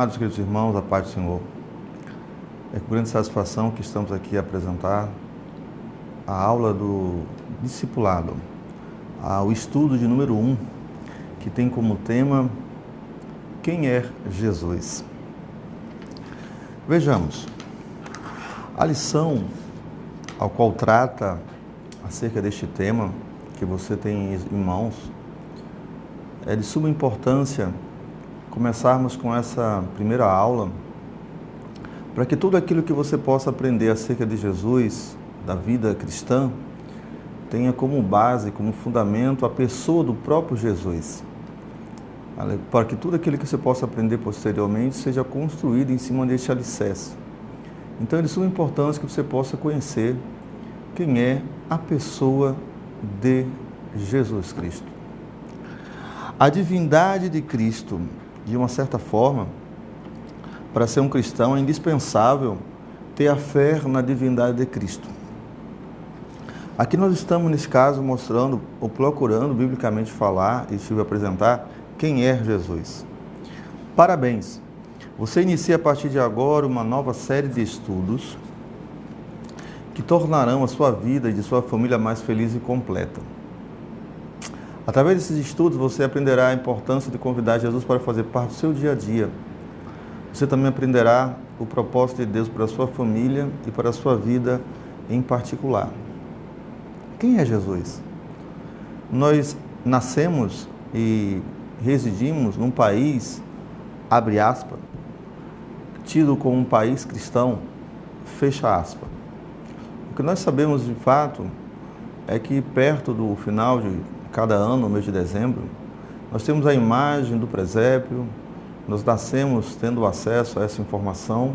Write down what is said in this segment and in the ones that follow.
Amados queridos irmãos, a paz do Senhor. É com grande satisfação que estamos aqui a apresentar a aula do discipulado, o estudo de número 1, que tem como tema quem é Jesus. Vejamos, a lição ao qual trata acerca deste tema que você tem em mãos é de suma importância começarmos com essa primeira aula para que tudo aquilo que você possa aprender acerca de Jesus, da vida cristã, tenha como base, como fundamento a pessoa do próprio Jesus, para que tudo aquilo que você possa aprender posteriormente seja construído em cima deste alicerce. Então é de suma importância que você possa conhecer quem é a pessoa de Jesus Cristo. A divindade de Cristo, de uma certa forma, para ser um cristão é indispensável ter a fé na divindade de Cristo. Aqui nós estamos, nesse caso, mostrando ou procurando biblicamente falar e apresentar quem é Jesus. Parabéns! Você inicia a partir de agora uma nova série de estudos que tornarão a sua vida e de sua família mais feliz e completa. Através desses estudos, você aprenderá a importância de convidar Jesus para fazer parte do seu dia a dia. Você também aprenderá o propósito de Deus para a sua família e para a sua vida em particular. Quem é Jesus? Nós nascemos e residimos num país, abre aspas, tido como um país cristão, fecha aspas. O que nós sabemos de fato é que perto do final de cada ano, no mês de dezembro, nós temos a imagem do presépio, nós nascemos tendo acesso a essa informação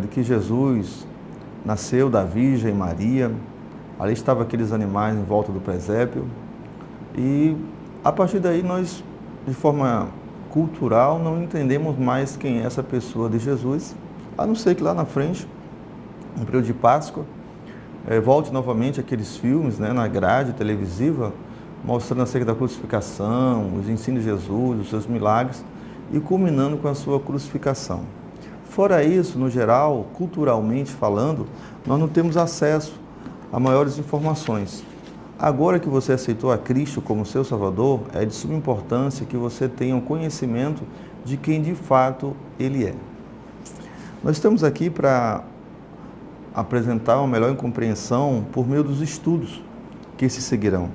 de que Jesus nasceu da Virgem Maria, ali estavam aqueles animais em volta do presépio e a partir daí nós, de forma cultural, não entendemos mais quem é essa pessoa de Jesus, a não ser que lá na frente, no período de Páscoa, volte novamente aqueles filmes, na grade televisiva, mostrando acerca da crucificação, os ensinos de Jesus, os seus milagres, e culminando com a sua crucificação. Fora isso, no geral, culturalmente falando, nós não temos acesso a maiores informações. Agora que você aceitou a Cristo como seu Salvador, é de suma importância que você tenha um conhecimento de quem de fato Ele é. Nós estamos aqui para apresentar uma melhor compreensão por meio dos estudos que se seguirão.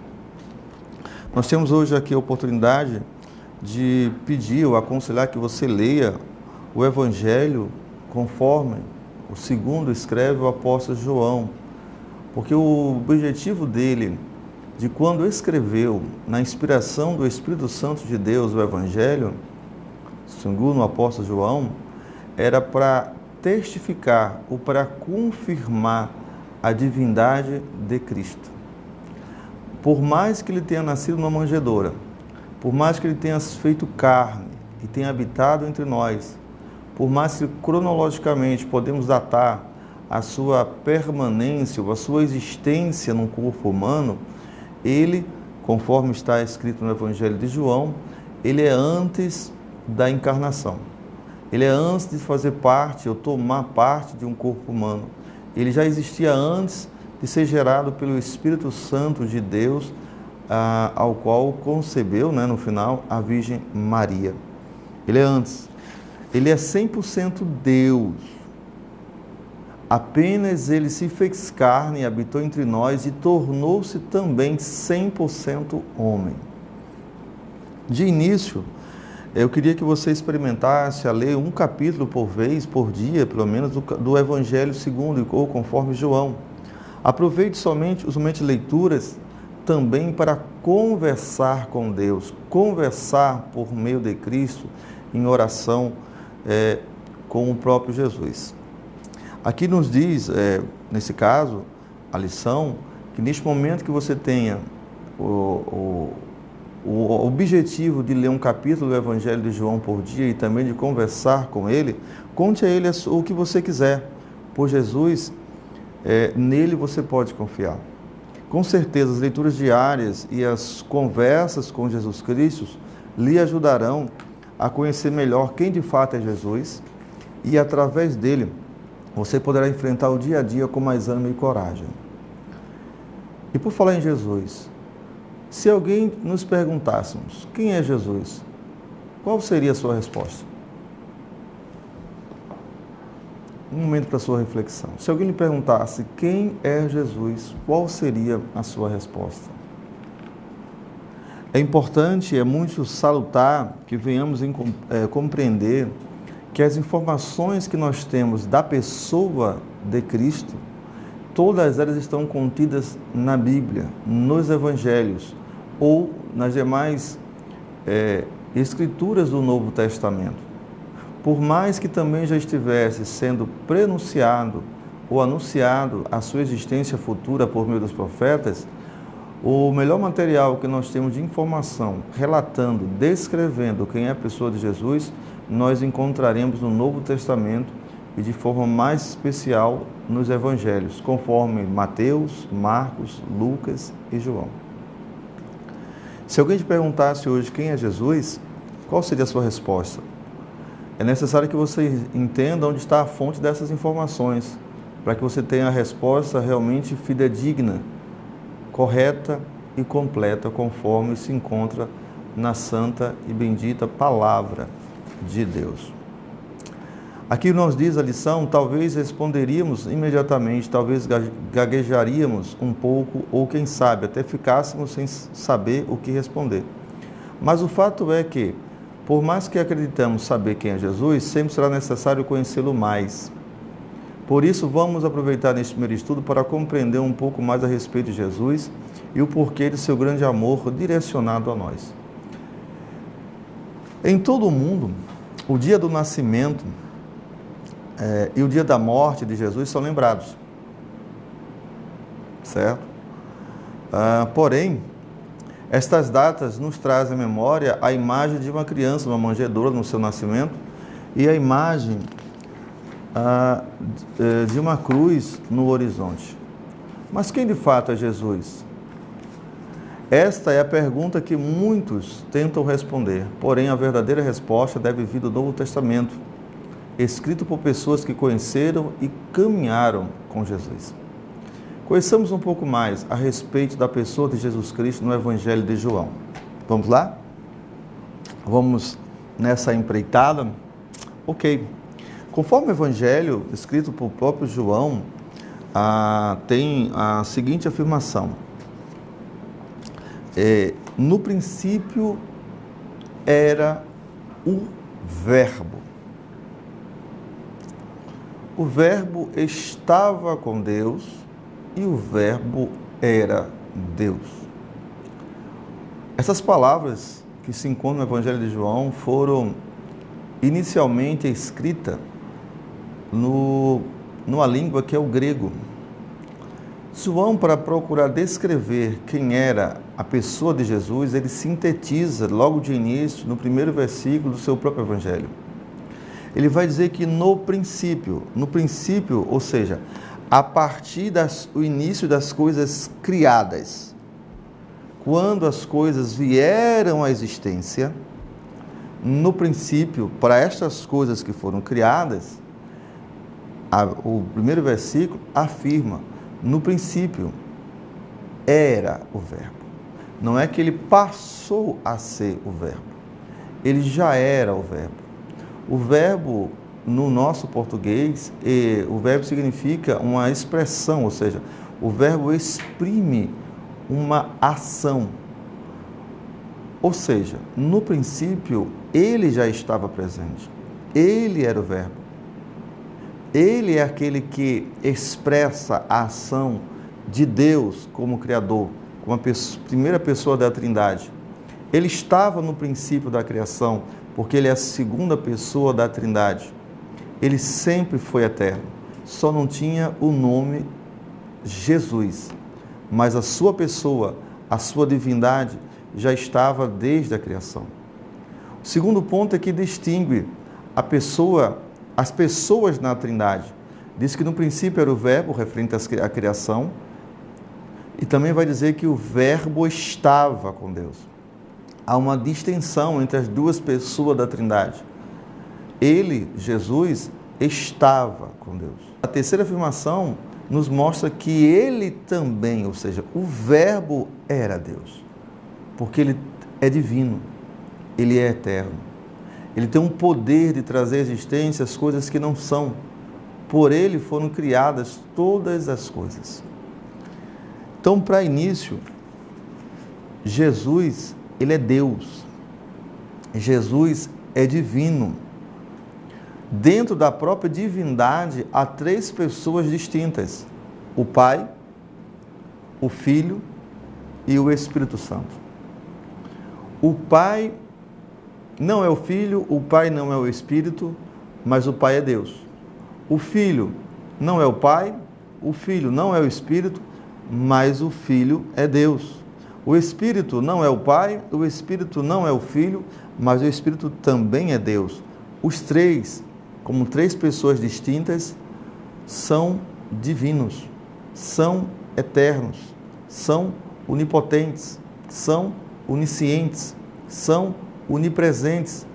Nós temos hoje aqui a oportunidade de pedir ou aconselhar que você leia o Evangelho conforme o segundo escreve o apóstolo João, porque o objetivo dele, de quando escreveu, na inspiração do Espírito Santo de Deus, o Evangelho, segundo o apóstolo João, era para testificar ou para confirmar a divindade de Cristo. Por mais que ele tenha nascido numa manjedoura, por mais que ele tenha feito carne e tenha habitado entre nós, por mais que cronologicamente podemos datar a sua permanência ou a sua existência num corpo humano, ele, conforme está escrito no Evangelho de João, ele é antes da encarnação. Ele é antes de fazer parte ou tomar parte de um corpo humano. Ele já existia antes de ser gerado pelo Espírito Santo de Deus, ao qual concebeu, no final, a Virgem Maria. Ele é antes. Ele é 100% Deus. Apenas ele se fez carne, habitou entre nós e tornou-se também 100% homem. De início, eu queria que você experimentasse a ler um capítulo por vez, por dia, pelo menos, do Evangelho segundo ou conforme João. Aproveite somente leituras também para conversar com Deus, conversar por meio de Cristo em oração com o próprio Jesus. Aqui nos diz, nesse caso, a lição, que neste momento que você tenha o objetivo de ler um capítulo do Evangelho de João por dia e também de conversar com ele, conte a ele o que você quiser. Por Jesus, nele você pode confiar. Com certeza, as leituras diárias e as conversas com Jesus Cristo lhe ajudarão a conhecer melhor quem de fato é Jesus e, através dele, você poderá enfrentar o dia a dia com mais ânimo e coragem. E por falar em Jesus, se alguém nos perguntássemos quem é Jesus, qual seria a sua resposta? Um momento para a sua reflexão. Se alguém lhe perguntasse quem é Jesus, qual seria a sua resposta? É importante, é muito salutar que venhamos compreender que as informações que nós temos da pessoa de Cristo, todas elas estão contidas na Bíblia, nos Evangelhos ou nas demais escrituras do Novo Testamento. Por mais que também já estivesse sendo prenunciado ou anunciado a sua existência futura por meio dos profetas, o melhor material que nós temos de informação, relatando, descrevendo quem é a pessoa de Jesus, nós encontraremos no Novo Testamento e de forma mais especial nos Evangelhos, conforme Mateus, Marcos, Lucas e João. Se alguém te perguntasse hoje quem é Jesus, qual seria a sua resposta? É necessário que você entenda onde está a fonte dessas informações, para que você tenha a resposta realmente fidedigna, correta e completa, conforme se encontra na santa e bendita Palavra de Deus. Aqui nos diz a lição, talvez responderíamos imediatamente, talvez gaguejaríamos um pouco, ou quem sabe, até ficássemos sem saber o que responder. Mas o fato é que, por mais que acreditamos saber quem é Jesus, sempre será necessário conhecê-lo mais. Por isso, vamos aproveitar neste primeiro estudo para compreender um pouco mais a respeito de Jesus e o porquê de seu grande amor direcionado a nós. Em todo o mundo, o dia do nascimento e o dia da morte de Jesus são lembrados, certo? Porém, estas datas nos trazem à memória a imagem de uma criança, uma manjedoura no seu nascimento, e a imagem de uma cruz no horizonte. Mas quem de fato é Jesus? Esta é a pergunta que muitos tentam responder, porém a verdadeira resposta deve vir do Novo Testamento, escrito por pessoas que conheceram e caminharam com Jesus. Conheçamos um pouco mais a respeito da pessoa de Jesus Cristo no Evangelho de João. Vamos lá? Vamos nessa empreitada? Ok. Conforme o Evangelho, escrito por próprio João, tem a seguinte afirmação. No princípio era o Verbo. O Verbo estava com Deus e o Verbo era Deus. Essas palavras que se encontram no Evangelho de João foram inicialmente escritas numa língua que é o grego. João, para procurar descrever quem era a pessoa de Jesus, ele sintetiza logo de início, no primeiro versículo do seu próprio Evangelho. Ele vai dizer que no princípio, ou seja, a partir do início das coisas criadas, quando as coisas vieram à existência, no princípio, para estas coisas que foram criadas, o primeiro versículo afirma, no princípio era o Verbo. Não é que ele passou a ser o Verbo, ele já era o Verbo. O verbo, no nosso português, o verbo significa uma expressão, ou seja, o verbo exprime uma ação. Ou seja, no princípio, ele já estava presente. Ele era o verbo. Ele é aquele que expressa a ação de Deus como Criador, como a primeira pessoa da Trindade. Ele estava no princípio da criação, porque ele é a segunda pessoa da Trindade. Ele sempre foi eterno, só não tinha o nome Jesus, mas a sua pessoa, a sua divindade já estava desde a criação. O segundo ponto é que distingue as pessoas na Trindade. Diz que no princípio era o Verbo, referente à criação, e também vai dizer que o Verbo estava com Deus. há uma distinção entre as duas pessoas da Trindade. Ele, Jesus, estava com Deus. A terceira afirmação nos mostra que ele também, ou seja, o Verbo era Deus, porque ele é divino, ele é eterno. Ele tem um poder de trazer à existência as coisas que não são. Por ele foram criadas todas as coisas. Então, para início, Jesus, ele é Deus. Jesus é divino. Dentro da própria divindade, há três pessoas distintas: o Pai, o Filho e o Espírito Santo. O Pai não é o Filho, o Pai não é o Espírito, mas o Pai é Deus. O Filho não é o Pai, o Filho não é o Espírito, mas o Filho é Deus. O Espírito não é o Pai, o Espírito não é o Filho, mas o Espírito também é Deus. Os três, como três pessoas distintas, são divinos, são eternos, são onipotentes, são oniscientes, são onipresentes.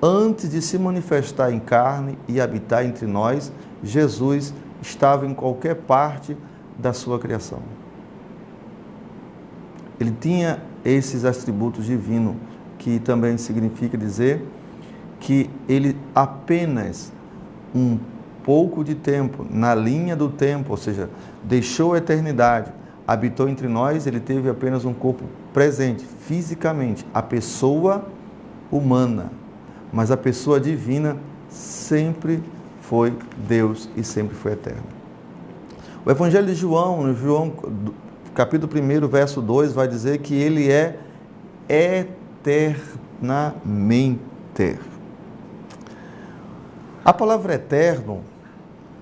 Antes de se manifestar em carne e habitar entre nós, Jesus estava em qualquer parte da sua criação. Ele tinha esses atributos divinos, que também significa dizer que ele apenas um pouco de tempo, na linha do tempo, ou seja, deixou a eternidade, habitou entre nós, ele teve apenas um corpo presente, fisicamente, a pessoa humana, mas a pessoa divina sempre foi Deus e sempre foi eterno. O Evangelho de João, no João capítulo 1, verso 2, vai dizer que ele é eternamente. A palavra eterno,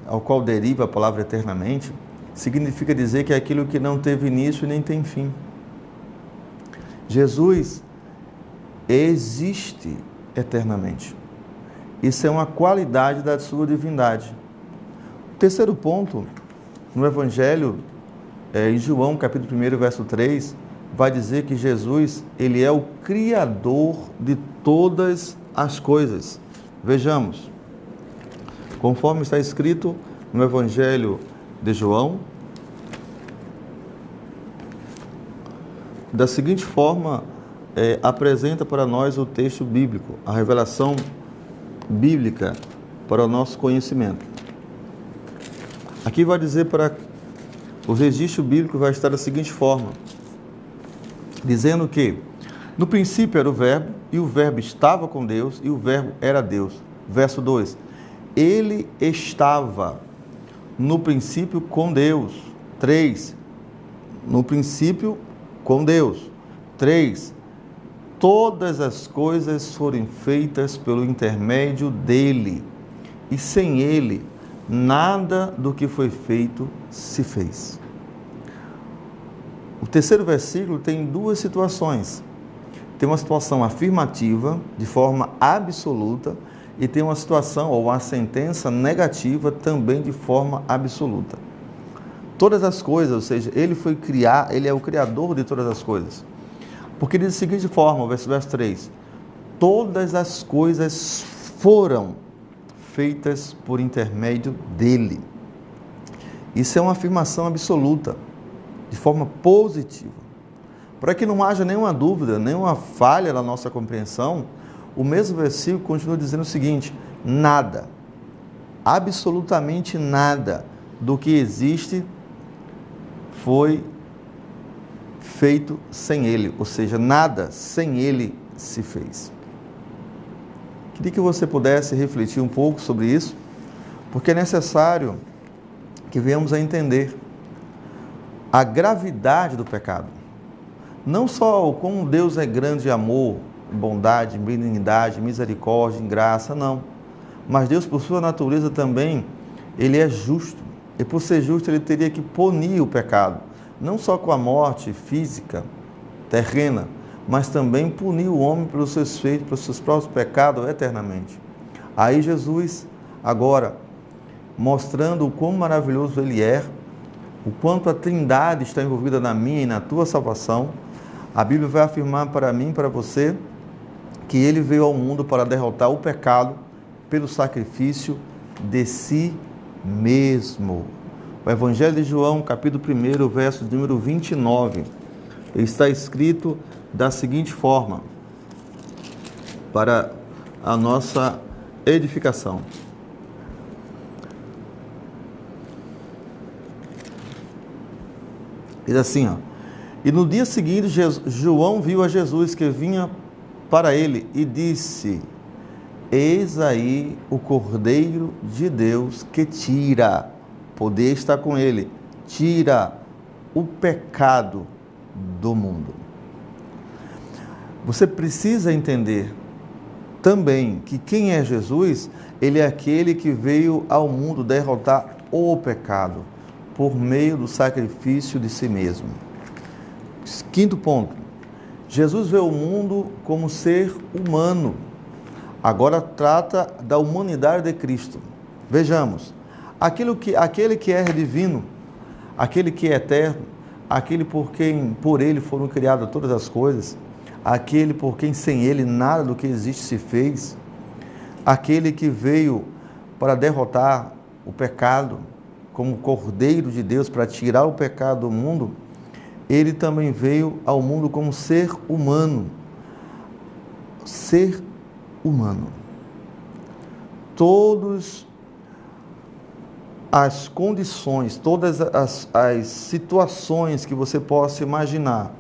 ao qual deriva a palavra eternamente, significa dizer que é aquilo que não teve início e nem tem fim. Jesus existe eternamente. Isso é uma qualidade da sua divindade. O terceiro ponto, no Evangelho, em João, capítulo 1, verso 3, vai dizer que Jesus, ele é o Criador de todas as coisas. Vejamos, conforme está escrito no Evangelho de João, da seguinte forma, apresenta para nós o texto bíblico, a revelação bíblica para o nosso conhecimento. Aqui vai dizer para o registro bíblico, vai estar da seguinte forma, dizendo que no princípio era o Verbo, e o Verbo estava com Deus, e o Verbo era Deus. Verso 2, ele estava no princípio com Deus. 3, no princípio com Deus. 3, todas as coisas foram feitas pelo intermédio dele, e sem ele, nada do que foi feito se fez. O terceiro versículo tem duas situações. Tem uma situação afirmativa, de forma absoluta, e tem uma situação, ou uma sentença negativa, também de forma absoluta. Todas as coisas, ou seja, ele é o Criador de todas as coisas. Porque diz da seguinte forma, o verso 3, todas as coisas foram feitas por intermédio dele. Isso é uma afirmação absoluta, de forma positiva. Para que não haja nenhuma dúvida, nenhuma falha na nossa compreensão, o mesmo versículo continua dizendo o seguinte: nada, absolutamente nada do que existe foi feito sem ele, ou seja, nada sem ele se fez. Queria que você pudesse refletir um pouco sobre isso, porque é necessário que venhamos a entender a gravidade do pecado. Não só o como Deus é grande em amor, bondade, benignidade, misericórdia, em graça, não. Mas Deus, por sua natureza também, ele é justo. E por ser justo, ele teria que punir o pecado. Não só com a morte física, terrena, mas também punir o homem pelos seus feitos, pelos seus próprios pecados eternamente. Aí Jesus, agora, mostrando o quão maravilhoso ele é, o quanto a Trindade está envolvida na minha e na tua salvação, A Bíblia vai afirmar para mim e para você que ele veio ao mundo para derrotar o pecado pelo sacrifício de si mesmo. O Evangelho de João, capítulo 1, verso número 29, está escrito da seguinte forma, para a nossa edificação. Diz assim, ó: e no dia seguinte, João viu a Jesus que vinha para ele e disse: eis aí o Cordeiro de Deus que tira, poder está com ele, tira o pecado do mundo. Você precisa entender também que quem é Jesus, ele é aquele que veio ao mundo derrotar o pecado por meio do sacrifício de si mesmo. Quinto ponto, Jesus veio ao mundo como ser humano. Agora trata da humanidade de Cristo. Vejamos, aquele que é divino, aquele que é eterno, aquele por ele foram criadas todas as coisas, aquele por quem sem ele nada do que existe se fez, aquele que veio para derrotar o pecado, como Cordeiro de Deus, para tirar o pecado do mundo, ele também veio ao mundo como ser humano. Ser humano. Todas as condições, todas as situações que você possa imaginar,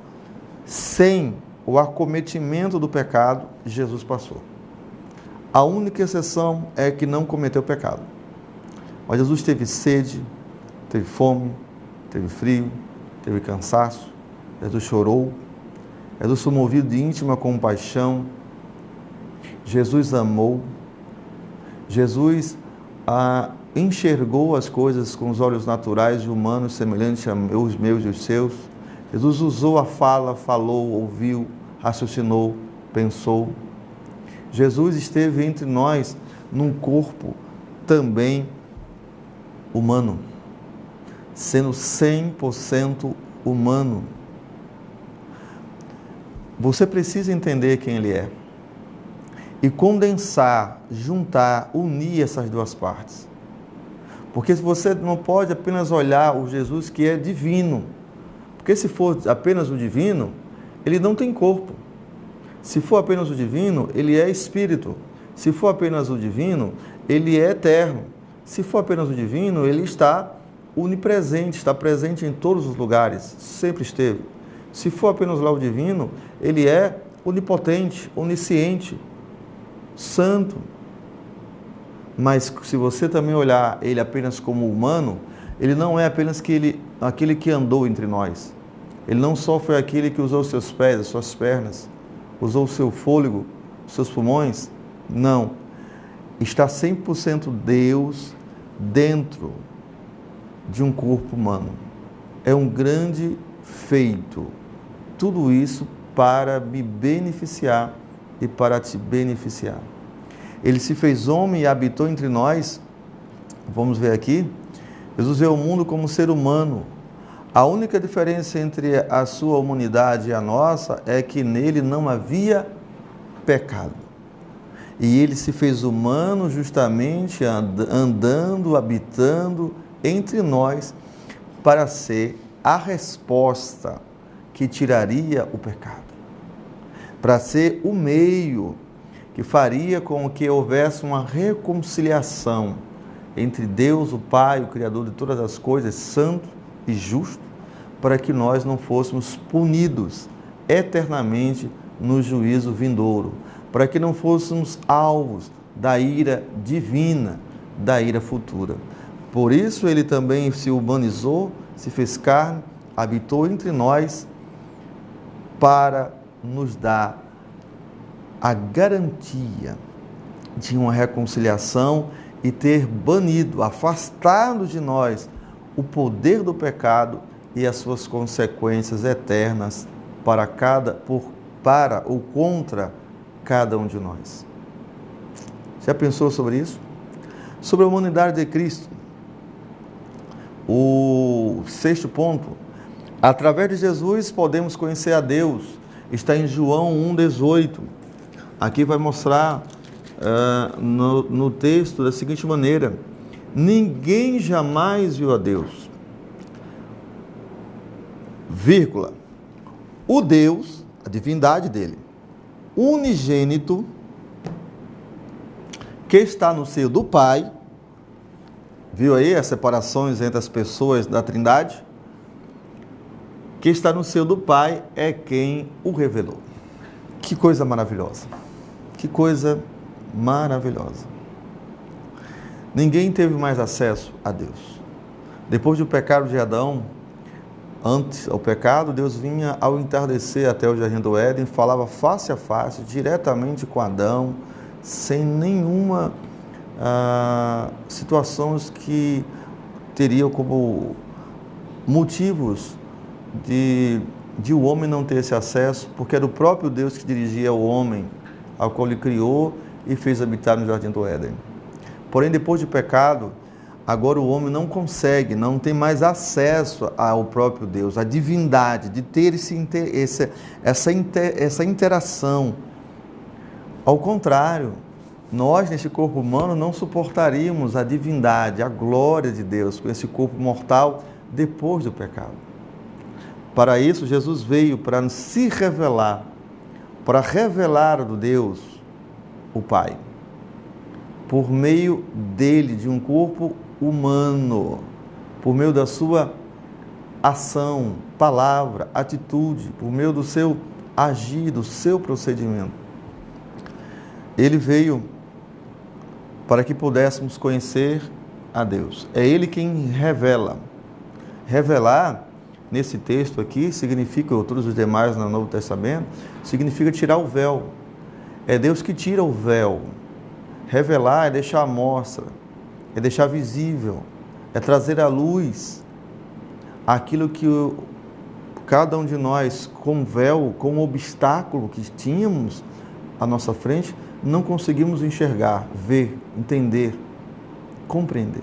sem o acometimento do pecado, Jesus passou. A única exceção é que não cometeu pecado. Mas Jesus teve sede, teve fome, teve frio, teve cansaço, Jesus chorou, Jesus foi movido de íntima compaixão, Jesus amou, Jesus enxergou as coisas com os olhos naturais e humanos, semelhantes aos meus e os seus. Jesus usou a fala, falou, ouviu, raciocinou, pensou. Jesus esteve entre nós num corpo também humano, sendo 100% humano. Você precisa entender quem ele é e condensar, juntar, unir essas duas partes. Porque você não pode apenas olhar o Jesus que é divino, porque se for apenas o divino, ele não tem corpo. Se for apenas o divino, ele é espírito. Se for apenas o divino, ele é eterno. Se for apenas o divino, ele está onipresente, está presente em todos os lugares, sempre esteve. Se for apenas lá o divino, ele é onipotente, onisciente, santo. Mas se você também olhar ele apenas como humano, ele não é apenas aquele que andou entre nós. Ele não só foi aquele que usou seus pés, as suas pernas, usou o seu fôlego, os seus pulmões. Não. Está 100% Deus dentro de um corpo humano. É um grande feito. Tudo isso para me beneficiar e para te beneficiar. Ele se fez homem e habitou entre nós. Vamos ver aqui. Jesus veio ao mundo como ser humano. A única diferença entre a sua humanidade e a nossa é que nele não havia pecado. E ele se fez humano justamente andando, habitando entre nós para ser a resposta que tiraria o pecado. Para ser o meio que faria com que houvesse uma reconciliação entre Deus, o Pai, o Criador de todas as coisas, santo e justo, para que nós não fôssemos punidos eternamente no juízo vindouro, para que não fôssemos alvos da ira divina, da ira futura. Por isso ele também se humanizou, se fez carne, habitou entre nós para nos dar a garantia de uma reconciliação e ter banido, afastado de nós o poder do pecado e as suas consequências eternas para ou contra cada um de nós. Já pensou sobre isso? Sobre a humanidade de Cristo. O sexto ponto: através de Jesus podemos conhecer a Deus, está em João 1,18. Aqui vai mostrar no texto da seguinte maneira: ninguém jamais viu a Deus, vírgula, o Deus, a divindade dele, unigênito, que está no seio do Pai. Viu aí as separações entre as pessoas da Trindade? Que está no seio do Pai é quem o revelou. Que coisa maravilhosa! Que coisa maravilhosa! Ninguém teve mais acesso a Deus. Depois do pecado de Adão, antes ao pecado, Deus vinha ao entardecer até o Jardim do Éden, falava face a face, diretamente com Adão, sem nenhuma situações que teriam como motivos de o homem não ter esse acesso, porque era o próprio Deus que dirigia o homem, ao qual ele criou e fez habitar no Jardim do Éden. Porém, depois do pecado, agora o homem não consegue, não tem mais acesso ao próprio Deus, à divindade, de ter essa interação. Ao contrário, nós, nesse corpo humano, não suportaríamos a divindade, a glória de Deus com esse corpo mortal depois do pecado. Para isso, Jesus veio para se revelar, para revelar do Deus, o Pai, por meio dele, de um corpo humano, por meio da sua ação, palavra, atitude, por meio do seu agir, do seu procedimento. Ele veio para que pudéssemos conhecer a Deus. É Ele quem revela. Revelar, nesse texto aqui, significa, todos os demais no Novo Testamento, significa tirar o véu. É Deus que tira o véu. Revelar é deixar à mostra, é deixar visível, é trazer à luz aquilo que cada um de nós, com véu, com um obstáculo que tínhamos à nossa frente, não conseguimos enxergar, ver, entender, compreender.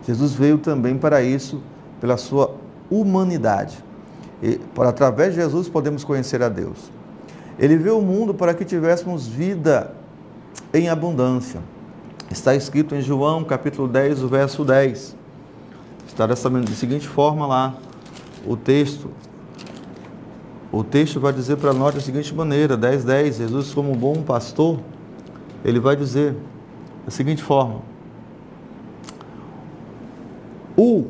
Jesus veio também para isso, pela sua humanidade. E, através de Jesus, podemos conhecer a Deus. Ele veio ao mundo para que tivéssemos vida em abundância. Está escrito em João, capítulo 10, o verso 10. Está da seguinte forma lá, o texto. O texto vai dizer para nós da seguinte maneira, 10:10, Jesus, como bom pastor, ele vai dizer da seguinte forma: o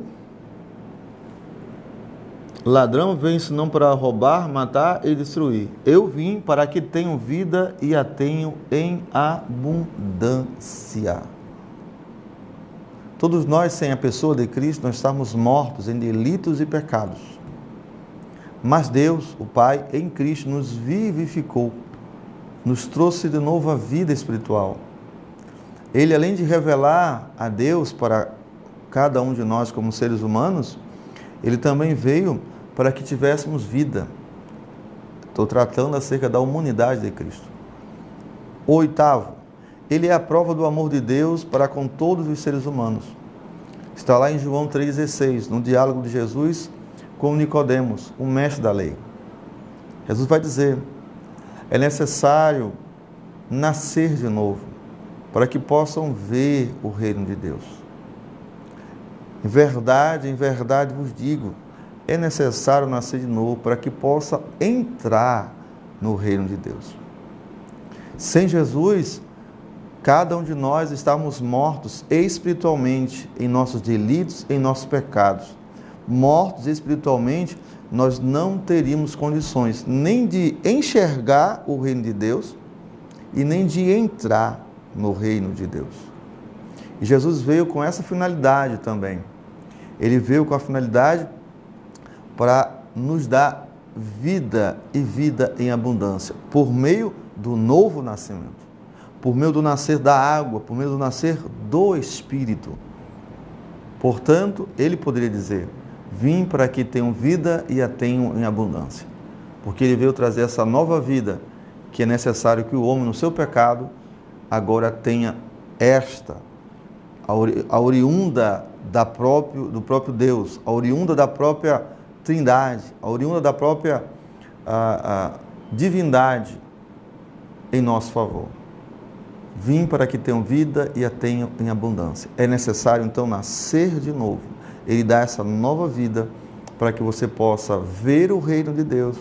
ladrão vem senão para roubar, matar e destruir. Eu vim para que tenham vida e a tenham em abundância. Todos nós, sem a pessoa de Cristo, nós estamos mortos em delitos e pecados. Mas Deus, o Pai, em Cristo, nos vivificou, nos trouxe de novo a vida espiritual. Ele, além de revelar a Deus para cada um de nós como seres humanos, ele também veio para que tivéssemos vida. Estou tratando acerca da humanidade de Cristo. O oitavo, ele é a prova do amor de Deus para com todos os seres humanos. Está lá em João 3,16, no diálogo de Jesus com Nicodemos, o mestre da lei. Jesus vai dizer: é necessário nascer de novo, para que possam ver o reino de Deus. Em verdade vos digo, é necessário nascer de novo, para que possa entrar no reino de Deus. Sem Jesus, cada um de nós estamos mortos espiritualmente em nossos delitos, em nossos pecados. Mortos espiritualmente, nós não teríamos condições nem de enxergar o reino de Deus e nem de entrar no reino de Deus. E Jesus veio com essa finalidade também. Ele veio com a finalidade para nos dar vida e vida em abundância, por meio do novo nascimento, por meio do nascer da água, por meio do nascer do Espírito. Portanto, ele poderia dizer: vim para que tenham vida e a tenham em abundância. Porque ele veio trazer essa nova vida, que é necessário que o homem, no seu pecado, agora tenha esta, a oriunda do próprio Deus, a oriunda da própria Trindade, a oriunda da própria a divindade em nosso favor. Vim para que tenham vida e a tenham em abundância. É necessário, então, nascer de novo. Ele dá essa nova vida para que você possa ver o reino de Deus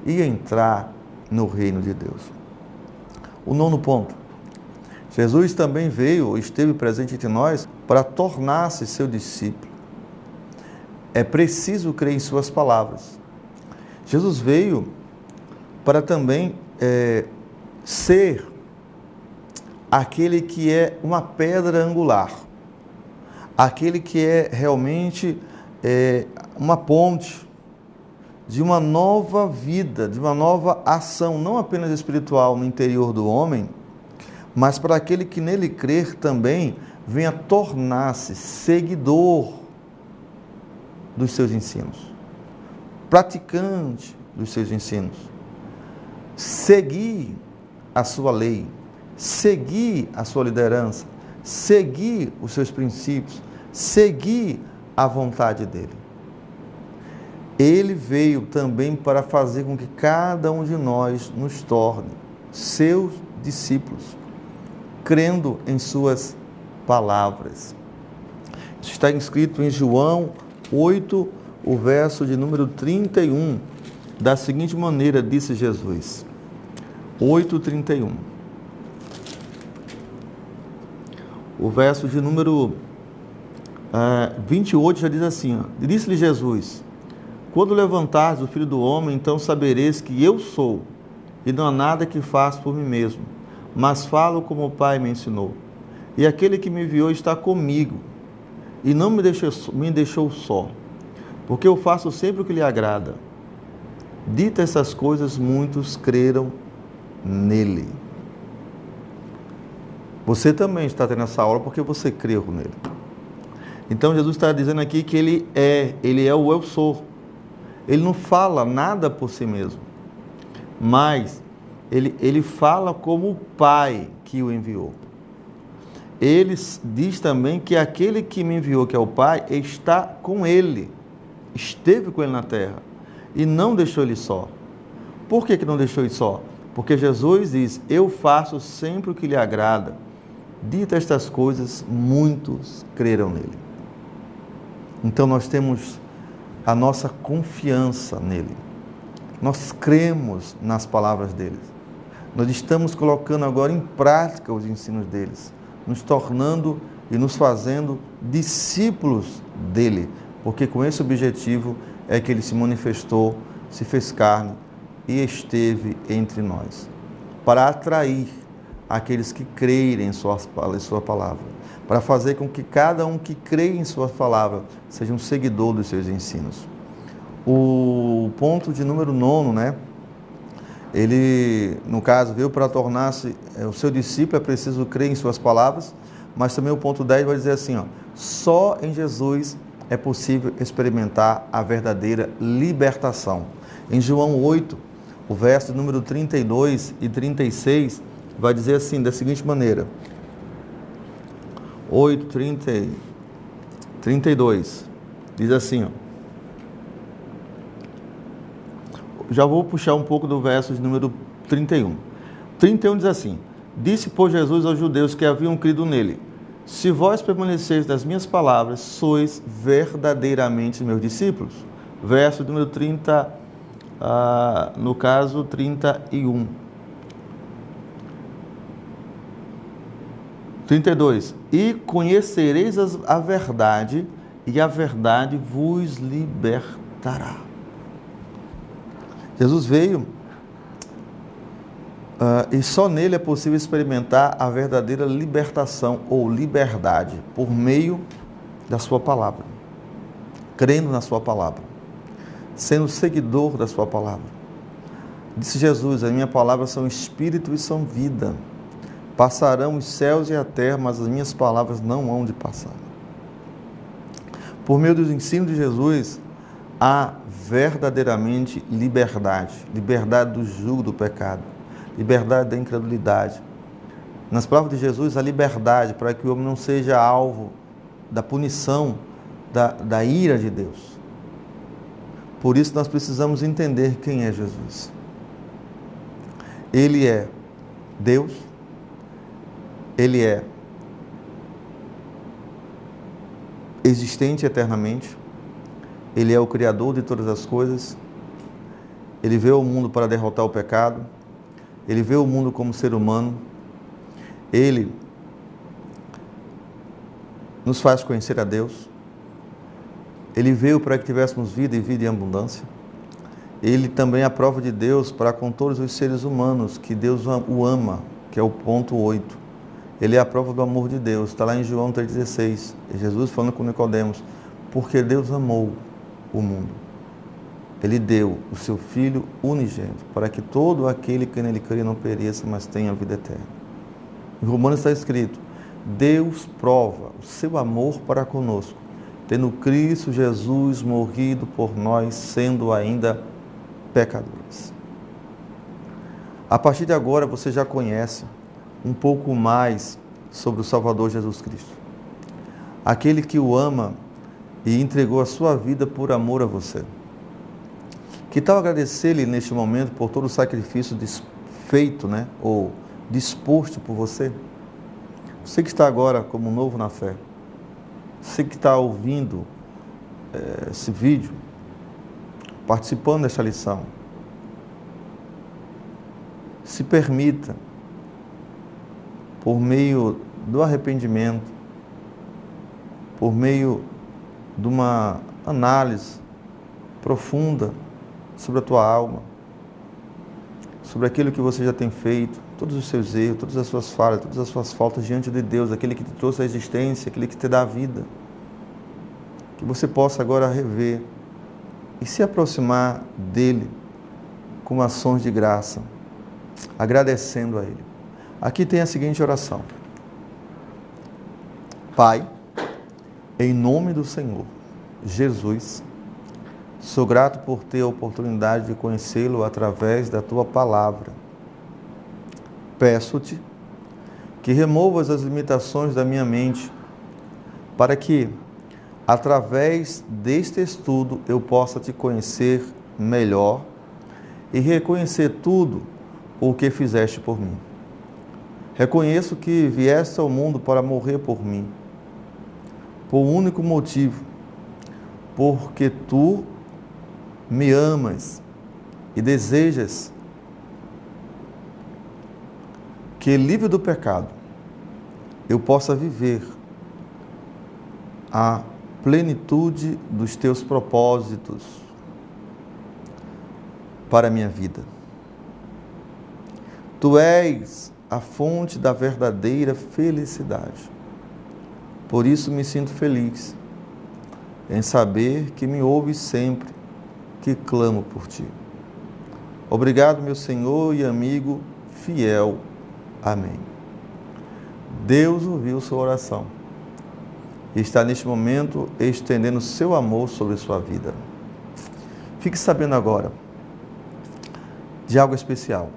e entrar no reino de Deus. O 9º ponto. Jesus também veio, esteve presente entre nós, para tornar-se seu discípulo. É preciso crer em suas palavras. Jesus veio para também ser aquele que é uma pedra angular, aquele que é realmente uma ponte de uma nova vida, de uma nova ação, não apenas espiritual no interior do homem, mas para aquele que nele crer também venha tornar-se seguidor dos seus ensinos, praticante dos seus ensinos, seguir a sua lei, seguir a sua liderança, seguir os seus princípios, seguir a vontade dele. Ele veio também para fazer com que cada um de nós nos torne seus discípulos, crendo em suas palavras. Isso está escrito em João 8, o verso de número 31, da seguinte maneira, disse Jesus. 8:31. O verso de número 28 já diz assim, disse-lhe Jesus: quando levantares o Filho do Homem, então sabereis que eu sou, e não há nada que faço por mim mesmo, mas falo como o Pai me ensinou. E aquele que me enviou está comigo, e não me deixou só, porque eu faço sempre o que lhe agrada. Dita essas coisas, muitos creram nele. Você também está tendo essa aula porque você creu nele. Então Jesus está dizendo aqui que ele é o eu sou. Ele não fala nada por si mesmo, mas ele fala como o Pai que o enviou. Ele diz também que aquele que me enviou, que é o Pai, está com ele, esteve com ele na terra e não deixou ele só. Por que não deixou ele só? Porque Jesus diz, eu faço sempre o que lhe agrada. Dita estas coisas, muitos creram nele. Então nós temos a nossa confiança nele. Nós cremos nas palavras deles. Nós estamos colocando agora em prática os ensinos deles, nos tornando e nos fazendo discípulos dele, porque com esse objetivo é que ele se manifestou, se fez carne e esteve entre nós, para atrair aqueles que creem em sua palavra, para fazer com que cada um que crê em sua palavra seja um seguidor dos seus ensinos. O ponto de número 9, ele, no caso, veio para tornar-se o seu discípulo, é preciso crer em suas palavras, mas também o ponto 10 vai dizer assim, só em Jesus é possível experimentar a verdadeira libertação. Em João 8, o verso número 32 e 36, vai dizer assim, da seguinte maneira, 8, 30, 32, diz assim, já vou puxar um pouco do verso de número 31. 31 diz assim, disse, pois, Jesus aos judeus que haviam crido nele, se vós permaneceis nas minhas palavras, sois verdadeiramente meus discípulos. Verso número 30, no caso 31. 32. E conhecereis a verdade, e a verdade vos libertará. Jesus veio e só nele é possível experimentar a verdadeira libertação ou liberdade por meio da sua palavra, crendo na sua palavra, sendo seguidor da sua palavra. Disse Jesus, a minha palavra são espírito e são vida. Passarão os céus e a terra, mas as minhas palavras não hão de passar. Por meio dos ensinos de Jesus, há verdadeiramente liberdade. Liberdade do jugo do pecado. Liberdade da incredulidade. Nas palavras de Jesus, a liberdade para que o homem não seja alvo da punição, da ira de Deus. Por isso nós precisamos entender quem é Jesus. Ele é Deus, Ele é existente eternamente, Ele é o Criador de todas as coisas, Ele veio ao mundo para derrotar o pecado, Ele veio ao mundo como ser humano, Ele nos faz conhecer a Deus, Ele veio para que tivéssemos vida e vida em abundância, Ele também é a prova de Deus para com todos os seres humanos, que Deus o ama, que é o ponto 8. Ele é a prova do amor de Deus, está lá em João 3,16. É Jesus falando com Nicodemos, porque Deus amou o mundo. Ele deu o seu Filho unigênito, para que todo aquele que nele crê não pereça, mas tenha a vida eterna. Em Romanos está escrito, Deus prova o seu amor para conosco, tendo Cristo Jesus morrido por nós, sendo ainda pecadores. A partir de agora você já conhece um pouco mais sobre o Salvador Jesus Cristo. Aquele que o ama e entregou a sua vida por amor a você. Que tal agradecer-lhe neste momento por todo o sacrifício feito, ou disposto por você? Você que está agora como novo na fé, você que está ouvindo esse vídeo, participando desta lição, se permita, por meio do arrependimento, por meio de uma análise profunda sobre a tua alma, sobre aquilo que você já tem feito, todos os seus erros, todas as suas falhas, todas as suas faltas diante de Deus, aquele que te trouxe a existência, aquele que te dá a vida, que você possa agora rever e se aproximar dele com ações de graça, agradecendo a ele. Aqui tem a seguinte oração: Pai, em nome do Senhor Jesus, sou grato por ter a oportunidade de conhecê-lo através da tua palavra. Peço-te que removas as limitações da minha mente, para que, através deste estudo, eu possa te conhecer melhor e reconhecer tudo o que fizeste por mim. Reconheço que vieste ao mundo para morrer por mim, por um único motivo, porque tu me amas e desejas que, livre do pecado, eu possa viver a plenitude dos teus propósitos para a minha vida. Tu és a fonte da verdadeira felicidade. Por isso me sinto feliz em saber que me ouves sempre que clamo por ti. Obrigado, meu Senhor e amigo fiel. Amém. Deus ouviu sua oração e está neste momento estendendo seu amor sobre sua vida. Fique sabendo agora de algo especial.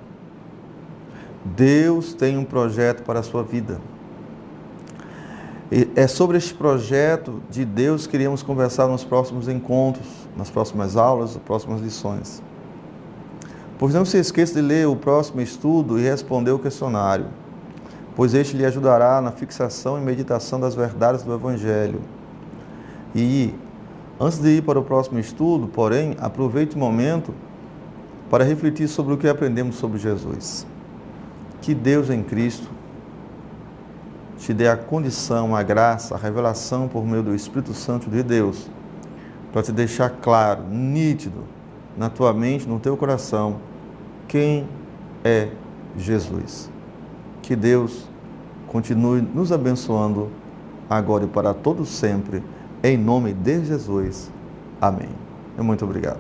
Deus tem um projeto para a sua vida. E é sobre este projeto de Deus que iremos conversar nos próximos encontros, nas próximas aulas, nas próximas lições. Pois não se esqueça de ler o próximo estudo e responder o questionário, pois este lhe ajudará na fixação e meditação das verdades do Evangelho. E, antes de ir para o próximo estudo, porém, aproveite o momento para refletir sobre o que aprendemos sobre Jesus. Que Deus em Cristo te dê a condição, a graça, a revelação por meio do Espírito Santo de Deus, para te deixar claro, nítido, na tua mente, no teu coração, quem é Jesus. Que Deus continue nos abençoando agora e para todo sempre, em nome de Jesus. Amém. Muito obrigado.